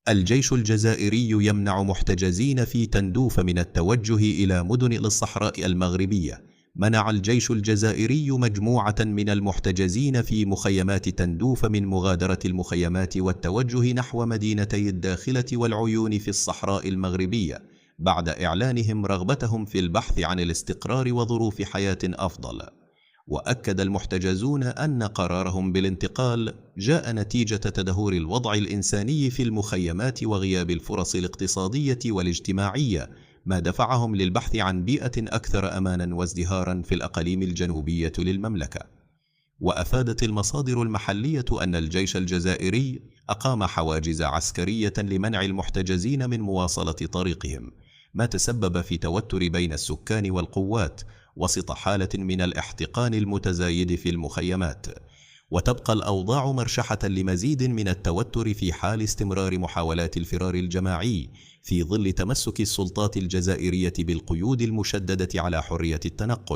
الجيش الجزائري يمنع محتجزين في تندوف من التوجه إلى مدن الصحراء المغربية. منع الجيش الجزائري مجموعة من المحتجزين في مخيمات تندوف من مغادرة المخيمات والتوجه نحو مدينتي الداخلة والعيون في الصحراء المغربية، بعد إعلانهم رغبتهم في البحث عن الاستقرار وظروف حياة أفضل. وأكد المحتجزون أن قرارهم بالانتقال جاء نتيجة تدهور الوضع الإنساني في المخيمات وغياب الفرص الاقتصادية والاجتماعية، ما دفعهم للبحث عن بيئة أكثر أمانا وازدهارا في الأقاليم الجنوبية للمملكة. وأفادت المصادر المحلية أن الجيش الجزائري أقام حواجز عسكرية لمنع المحتجزين من مواصلة طريقهم، ما تسبب في توتر بين السكان والقوات وسط حالة من الاحتقان المتزايد في المخيمات. وتبقى الأوضاع مرشحة لمزيد من التوتر في حال استمرار محاولات الفرار الجماعي في ظل تمسك السلطات الجزائرية بالقيود المشددة على حرية التنقل.